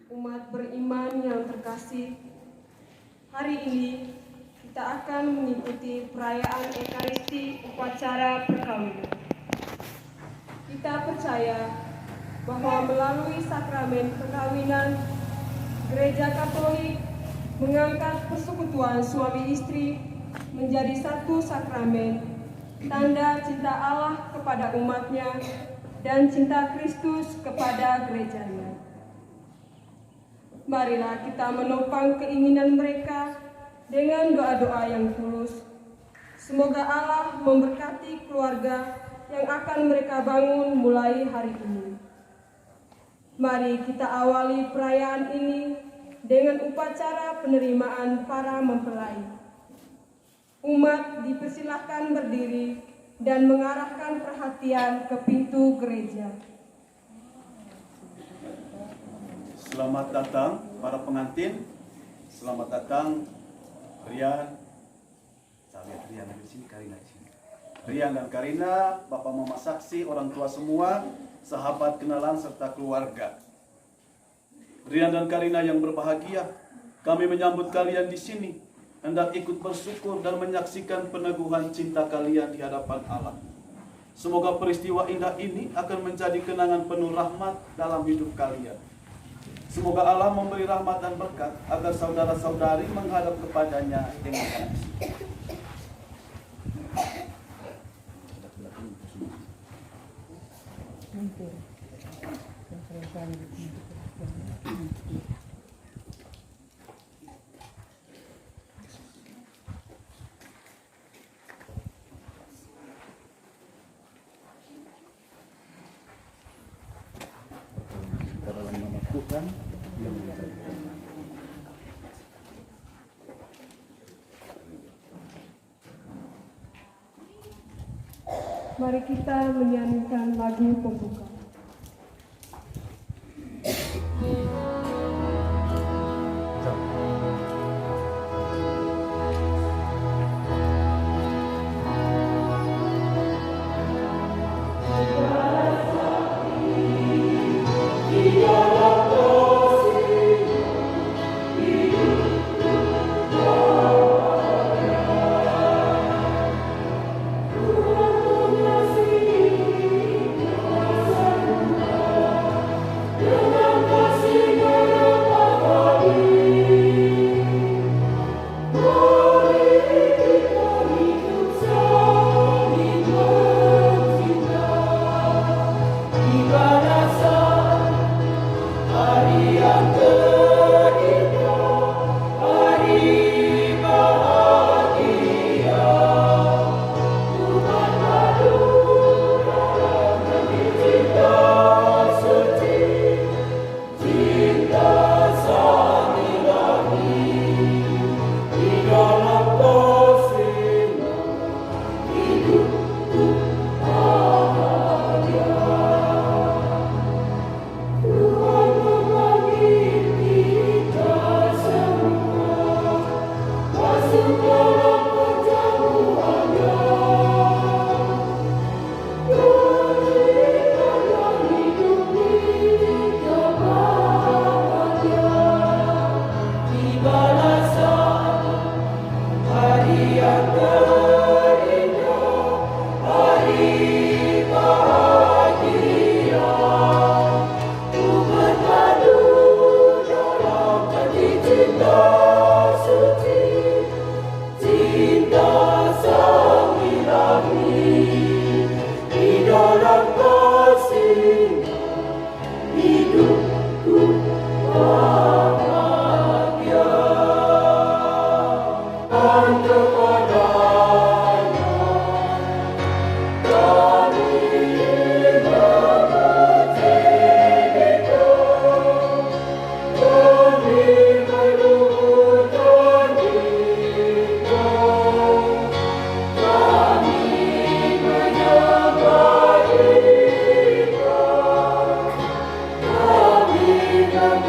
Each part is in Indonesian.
Umat beriman yang terkasih, hari ini kita akan mengikuti perayaan Ekaristi upacara perkawinan. Kita percaya bahwa melalui sakramen perkawinan, Gereja Katolik mengangkat persekutuan suami istri menjadi satu sakramen, tanda cinta Allah kepada umatnya dan cinta Kristus kepada gerejanya. Marilah kita menopang keinginan mereka dengan doa-doa yang tulus. Semoga Allah memberkati keluarga yang akan mereka bangun mulai hari ini. Mari kita awali perayaan ini dengan upacara penerimaan para mempelai. Umat dipersilahkan berdiri dan mengarahkan perhatian ke pintu gereja. Selamat datang para pengantin, selamat datang Rian, saya lihat Rian di sini, Karina di sini. Rian dan Karina, Bapak Mama saksi, orang tua semua, sahabat kenalan serta keluarga. Rian dan Karina yang berbahagia, kami menyambut kalian di sini, hendak ikut bersyukur dan menyaksikan peneguhan cinta kalian di hadapan Allah. Semoga peristiwa indah ini akan menjadi kenangan penuh rahmat dalam hidup kalian. Semoga Allah memberi rahmat dan berkat agar saudara-saudari menghadap kepadanya dengan kasih. Mari kita menyanyikan lagu pembuka.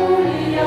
Mulia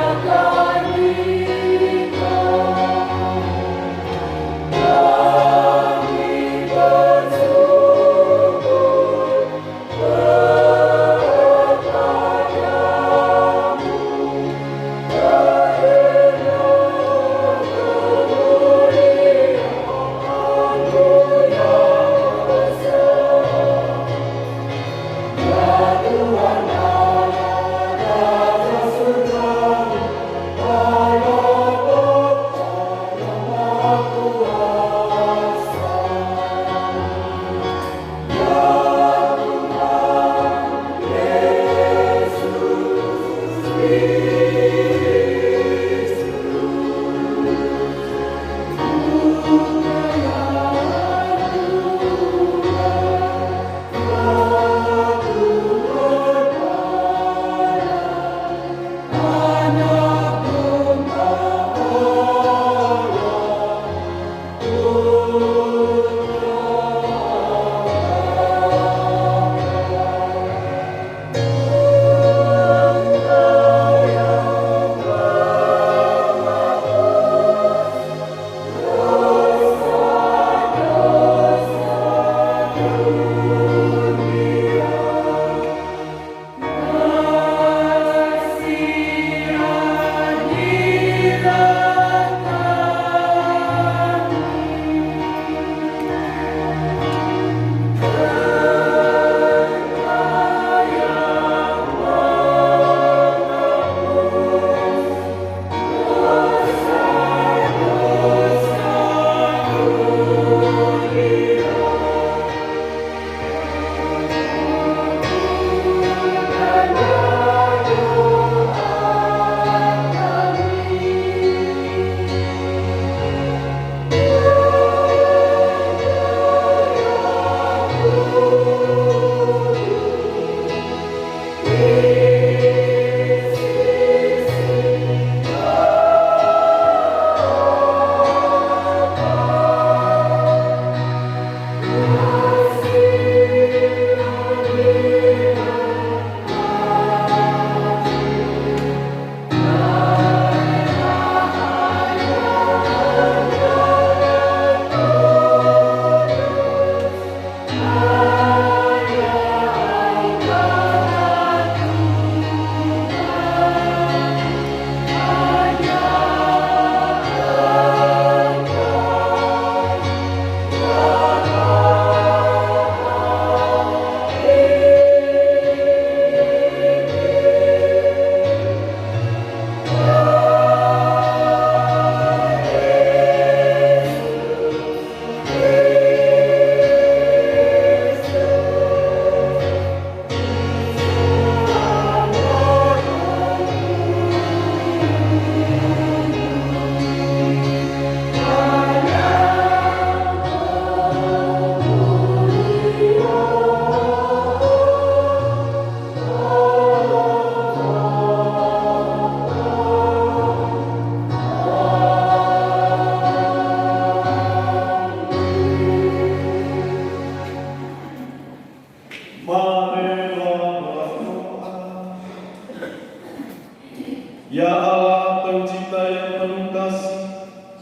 Ya Allah, pencipta yang penuh kasih,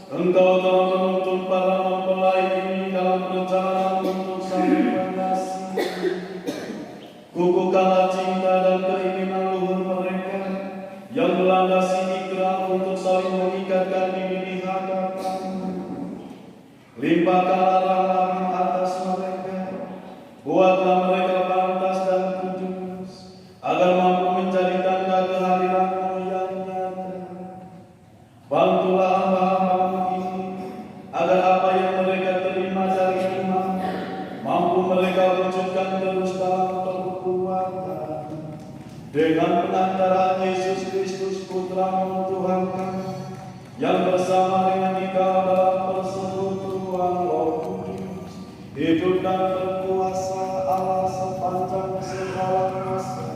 Engkau telah menuntun para mempelai ini dalam perjalanan untuk saling mengasihi. Kukuhkanlah cinta dan keinginan luhur mereka yang melandasi ikrah untuk saling mengikatkan diri di hadapan-Mu. Limpahkanlah rahmat atas mereka, buatlah mereka pantas dan kudus, agar mampu menjadi tanda kehadiran-Mu yang nyata. Bantulah hamba-Hamba-Mu ini, agar apa yang mereka terima dari iman, mampu mereka wujudkan terus dalam perbuatan. Dengan pengantaran Yesus Kristus Putra-Mu Tuhan kami, yang bersama dengan Dikau dalam persekutuan Roh Kudus, hidup dan berkuasa Allah sepanjang segala masa.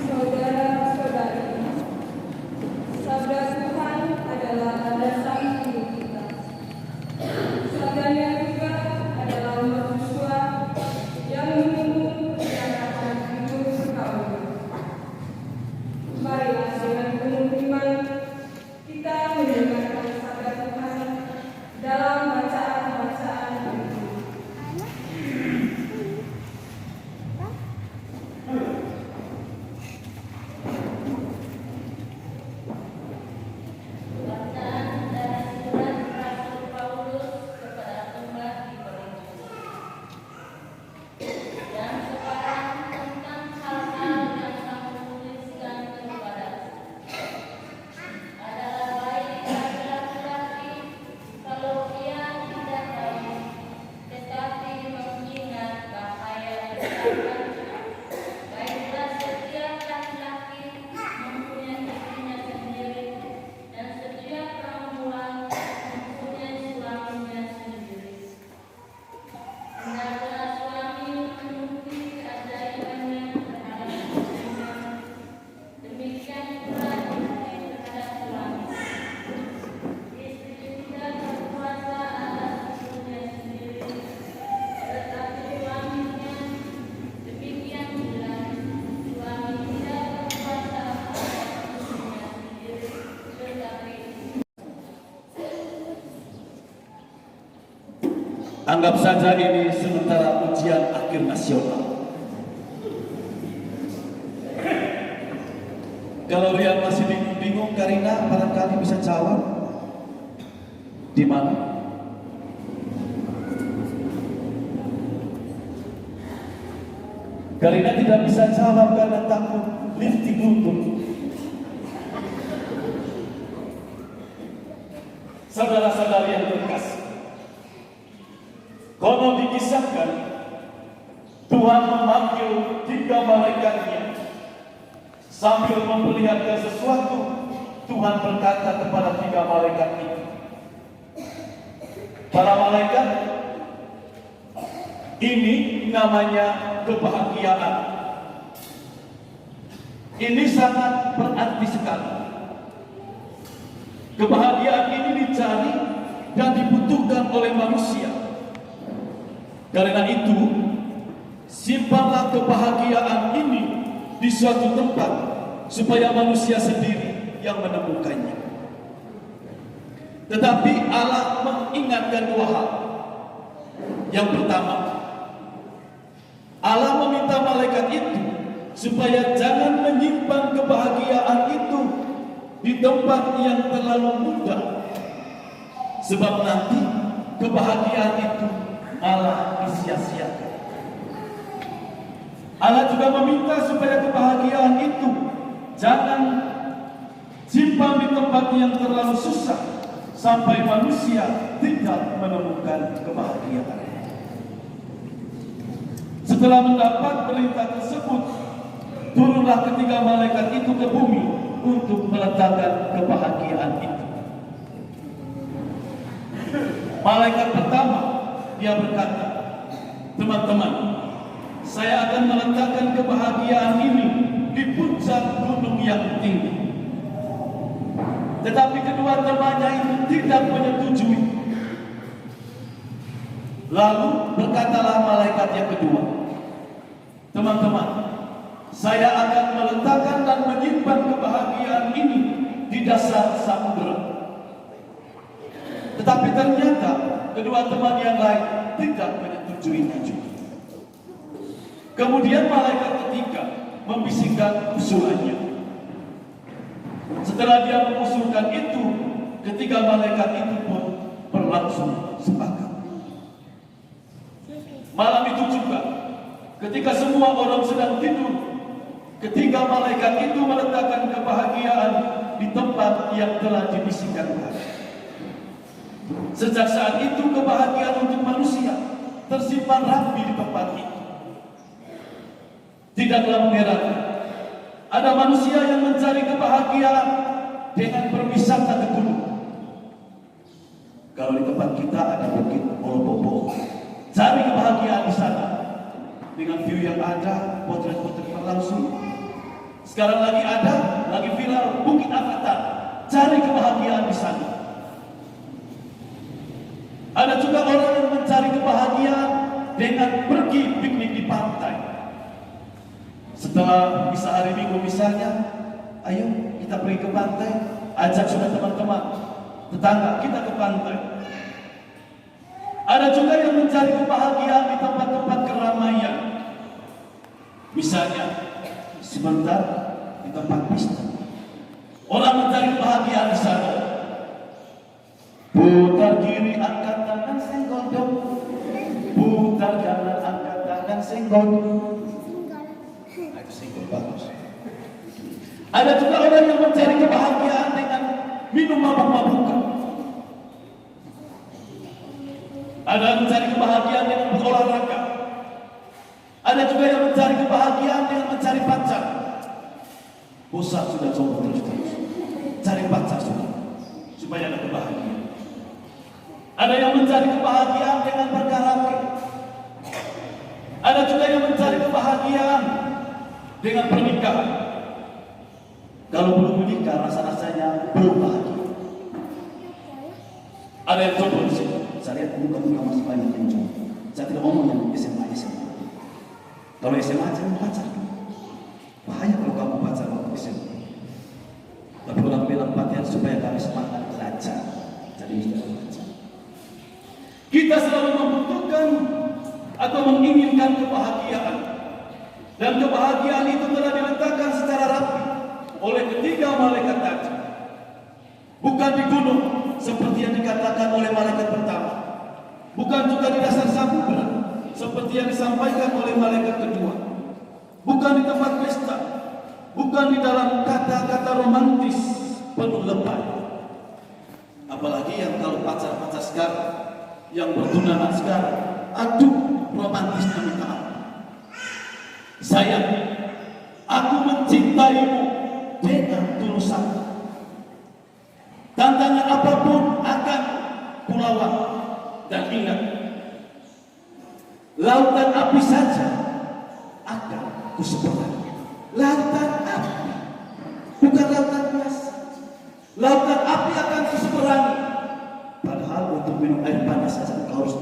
Saudara-saudari, sabda Tuhan adalah landasan hidup kita. Sabdanya juga adalah mercusuar yang menuntun perjalanan hidup kaum. Marilah dengan penuh iman kita mendengarkan sabda Tuhan dalam bacaan-bacaan ini. Bacaan dari surat Rasul Paulus kepada umat di Korintus. Dan sekarang tentang hal-hal yang aku tuliskan kepadamu adalah baik bagi laki-laki kalau ia tidak tahu, tetapi mengingat bahaya yang baiklah setiap laki-laki mempunyai istrinya sendiri, dan setiap perempuan mempunyai suaminya sendiri. Hendaklah suami menuruti keajaibannya terhadap istrinya, demikian pula istri terhadap suami. Istri tidak berkuasa atas istrinya sendiri, tetapi suaminya. Demikian pula suami tidak berkuasa atas istrinya sendiri, tetapi Anggap saja ini sementara ujian akhir nasional. Kalau Rian masih bingung-bingung, Karina barangkali bisa jawab. Di mana? Karina tidak bisa jawab karena takut lifting lutut. Saudara-saudari yang terkasih, konon dikisahkan Tuhan memanggil 3 malaikatnya. Sambil memperlihatkan sesuatu, Tuhan berkata kepada 3 malaikat itu, para malaikat, ini namanya kebahagiaan. Ini sangat berarti sekali. Kebahagiaan ini dicari dan dibutuhkan oleh manusia. Karena itu, simpanlah kebahagiaan ini di suatu tempat supaya manusia sendiri yang menemukannya. Tetapi Allah mengingatkan 2 hal. Yang pertama, Allah meminta malaikat itu supaya jangan menyimpan kebahagiaan itu di tempat yang terlalu mudah, sebab nanti kebahagiaan itu malah disia-siakan. Allah juga meminta supaya kebahagiaan itu jangan simpan di tempat yang terlalu susah sampai manusia tidak menemukan kebahagiaan. Setelah mendapat perintah tersebut, turunlah ketiga malaikat itu ke bumi untuk meletakkan kebahagiaan itu. Malaikat pertama, dia berkata, teman-teman, saya akan meletakkan kebahagiaan ini di puncak gunung yang tinggi. Tetapi kedua temannya itu tidak menyetujui. Lalu berkatalah malaikat yang kedua, teman-teman, saya akan meletakkan dan menyimpan kebahagiaan ini di dasar samudera. Tetapi ternyata kedua teman yang lain tidak menyetujuinya juga. Kemudian malaikat ketiga membisikkan usulannya. Setelah dia mengusulkan itu, ketiga malaikat itu pun berlangsung sepakat. Malam itu juga, ketika semua orang sedang tidur, ketiga malaikat itu meletakkan kebahagiaan di tempat yang telah dibisikkan tadi. Sejak saat itu kebahagiaan untuk manusia tersimpan rapi di tempat itu. Tidaklah mengherankan, ada manusia yang mencari kebahagiaan dengan berwisata ke gunung. Kalau di tempat kita ada bukit Olopopo, cari kebahagiaan di sana dengan view yang ada, potret-potret berlangsung. Sekarang lagi viral Bukit Avatar, cari kebahagiaan di sana. Ada juga orang yang mencari kebahagiaan dengan pergi piknik di pantai. Setelah misa hari Minggu misalnya, ayo kita pergi ke pantai, ajak sudah teman-teman, tetangga kita ke pantai. Ada juga yang mencari kebahagiaan di tempat-tempat keramaian. Misalnya, sebentar di tempat pesta, orang mencari kebahagiaan di sana. Putar kiri, angkat tangan, senggol dong. Putar kanan, angkat tangan, senggol. Itu senggol bagus. Ada juga orang yang mencari kebahagiaan dengan minum mabuk-mabukan. Ada yang mencari kebahagiaan dengan berolahraga. Ada juga yang mencari kebahagiaan dengan mencari pacar. Bosan sudah coba terus-terus, cari pacar sudah, supaya ada kebahagiaan. Ada yang mencari kebahagiaan dengan berkaraoke. Ada juga yang mencari kebahagiaan dengan pernikahan. Kalau belum menikah, rasa-rasanya belum bahagia. Ada yang coba di sini. Saya lihat muka-muka masih banyak yang coba. Saya tidak ngomong yang SMA. Kalau SMA jangan pacar. Bahaya kalau kamu pacar waktu SMA. Tapi orang bilang pacar supaya kami semangat belajar. Jadi tidak belajar. Kita selalu membutuhkan atau menginginkan kebahagiaan. Dan kebahagiaan itu telah diletakkan secara rapi oleh ketiga malaikat tadi. Bukan di gunung seperti yang dikatakan oleh malaikat pertama. Bukan juga di dasar samudera seperti yang disampaikan oleh malaikat kedua. Bukan di tempat pesta. Bukan di dalam kata-kata romantis penuh lebay. Apalagi yang kalau pacar-pacar sekarang, yang bertunangan sekarang, aduh romantisnya minta apa? Sayang, aku mencintaimu dengan tulus hati. Tantangan apapun akan kulawan. Dan ingat, lautan api saja akan kuseberangi. Lautan api, bukan lautan biasa. Lautan api akan kuseberangi. Padahal untuk minum air panas saja kau harus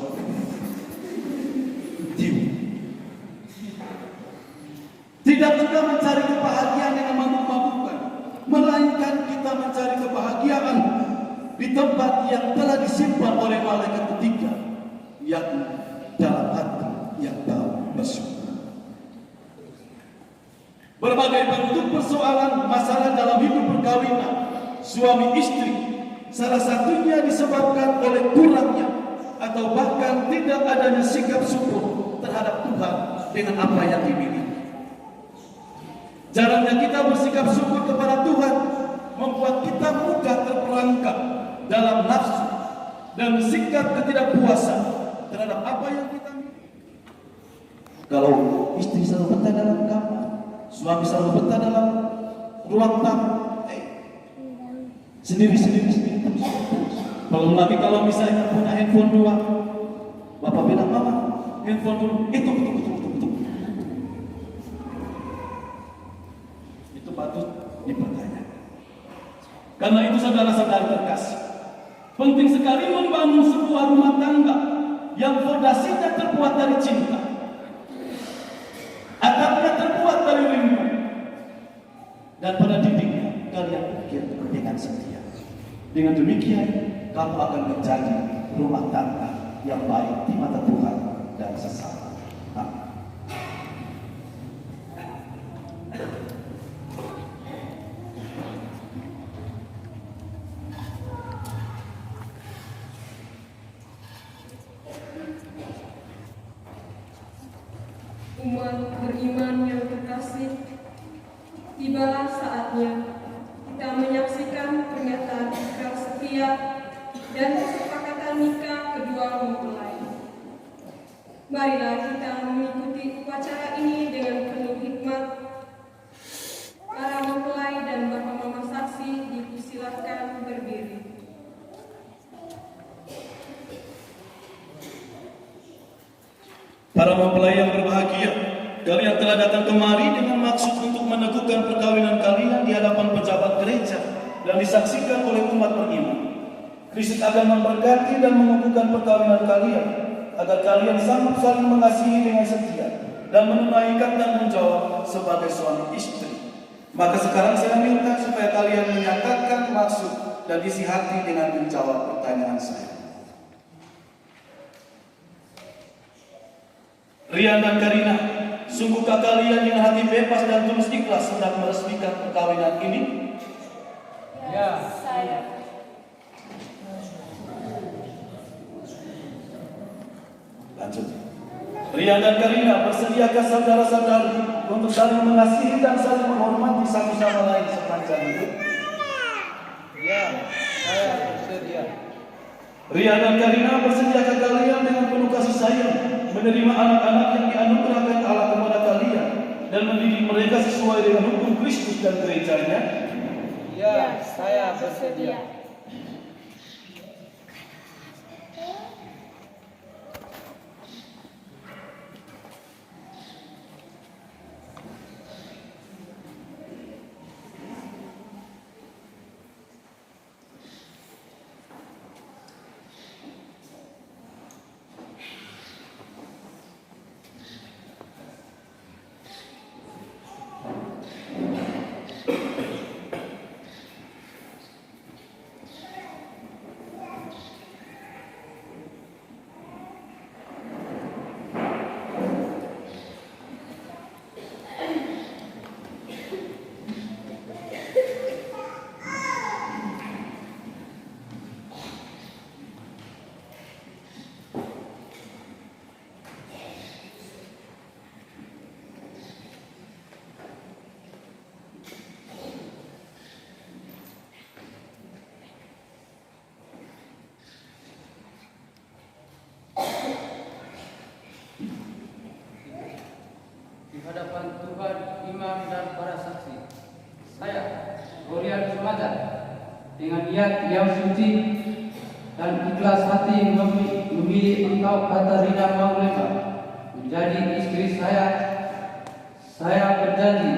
tidak kita mencari kebahagiaan dengan mabuk-mabukan, melainkan kita mencari kebahagiaan di tempat yang telah disimpan oleh malaikat ketiga, yakni dalam hati yang tahu bersyukur. Berbagai bentuk persoalan masalah dalam hidup perkawinan suami istri, salah satunya disebabkan oleh kurangnya atau bahkan tidak adanya sikap syukur terhadap Tuhan dengan apa yang dimiliki. Jarangnya kita bersikap syukur kepada Tuhan membuat kita mudah terperangkap dalam nafsu dan sikap ketidakpuasan terhadap apa yang kita miliki. Kalau istri selalu betah dalam kamar, suami selalu betah dalam ruang tamu, sendiri. Belum lagi kalau misalnya punya handphone dua, bapak bilang mama handphone dulu, itu. Itu patut dipertanyakan. Karena itu saudara-saudara terkasih, penting sekali membangun sebuah rumah tangga yang fondasinya terbuat dari cinta, atapnya terbuat dari rindu, dan pada dindingnya kalian ukir dengan setia. Dengan demikian, kamu akan menjadi rumah tangga yang baik di mata Tuhan dan sesama. Amin. Umat beriman yang terkasih, tibalah saatnya kita menyaksikan pernyataan ikrar setia dan kesepakatan nikah kedua mempelai. Marilah kita mengikuti upacara ini dengan penuh hikmat. Para mempelai dan bapak mama saksi dipersilahkan berdiri. Para mempelai yang berbahagia, kalian telah datang kemari dengan maksud untuk meneguhkan perkawinan kalian di hadapan pejabat gereja dan disaksikan oleh umat beriman. Kristus akan memberkati dan mengukuhkan perkawinan kalian agar kalian sanggup saling mengasihi dengan setia dan menunaikan tanggung jawab sebagai suami istri. Maka sekarang saya minta supaya kalian menyatakan maksud dan isi hati dengan menjawab pertanyaan saya. Rian dan Karina, sungguhkah kalian dengan hati bebas dan tulus ikhlas hendak meresmikan perkawinan ini? Ya, saya. Lanjut. Rian dan Karina, bersediakah saudara-saudari untuk saling mengasihi dan saling menghormati satu sama lain sepanjang hidup? Ya, saya bersedia. Rian dan Karina, bersediakah kalian dengan penuh kasih sayang menerima anak-anak yang dianugerahkan Allah kepada kalian dan mendidik mereka sesuai dengan hukum Kristus dan gerejanya? Ya, saya bersedia. Di hadapan Tuhan, imam dan para saksi, saya, Gorian Sumadan, dengan niat yang suci dan ikhlas hati memilih engkau Katarina Maulema menjadi istri saya. Saya berjanji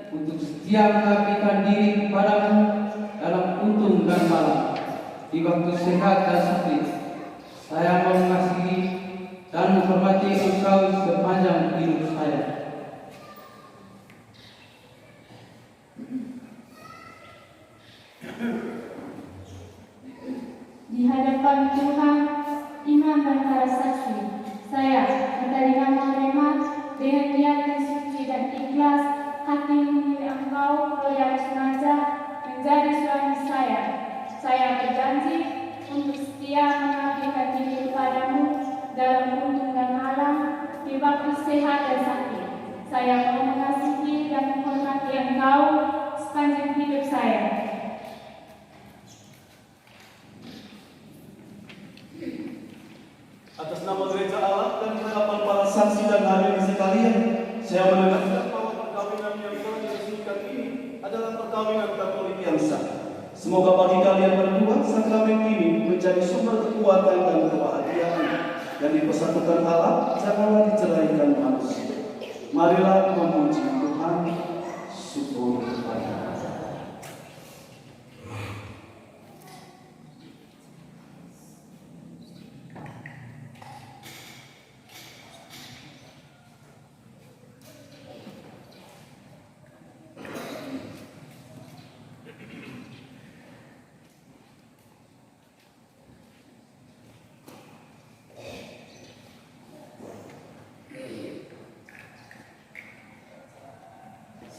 untuk setia mengabdikan diri kepadamu dalam untung dan malam, di waktu sehat dan sakit. Saya mau mengasihi dan menghormati engkau sepanjang hidup saya. Di hadapan Tuhan, imam dan para saksi, saya, Katarina Maulema, dengan niat yang suci dan ikhlas hati memilih engkau, Gorian Sumadan, menjadi suami saya. Saya berjanji untuk setia mengabdikan diri kepadamu dalam untung dan malam, di waktu sehat dan sakit. Saya mau mengasihi dan menghormati engkau sepanjang hidup saya. Atas nama gereja Allah dan di hadapan para saksi dan hadirin sekalian, saya menegaskan bahwa perkawinan yang telah diresmikan ini adalah perkawinan Katolik yang sah. Semoga bagi kalian berdua sakramen ini menjadi sumber kekuatan dan kebahagiaan, dan dipersatukan Allah, janganlah diceraikan manusia. Marilah memuji Tuhan, syukur kepada Allah.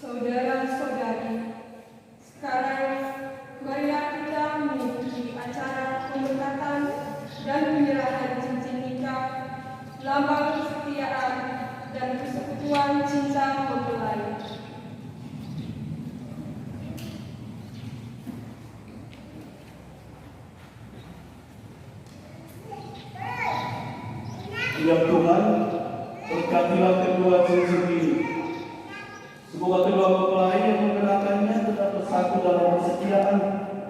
Saudara-saudari, sekarang marilah kita mengikuti acara pemberkatan dan penyerahan cincin nikah, lambang kesetiaan dan persekutuan cinta mempelai. Ya Tuhan, berkatilah kedua cincin ini. Semoga kedua mempelai yang mengenakannya tetap bersatu dalam kesetiaan,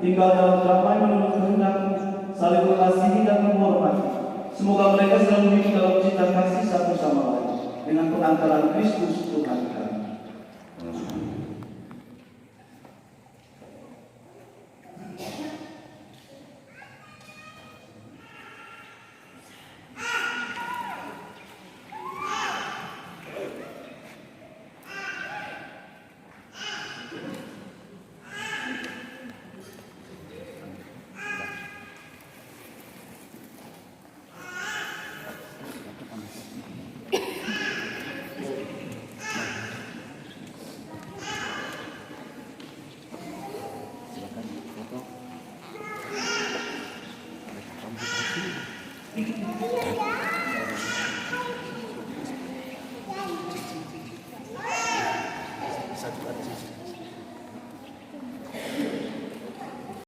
tinggal dalam damai menurut kehendak-Mu, saling mengasihi dan menghormati. Semoga mereka selalu hidup dalam cinta kasih satu sama lain dengan pengantaran Kristus Tuhan kami.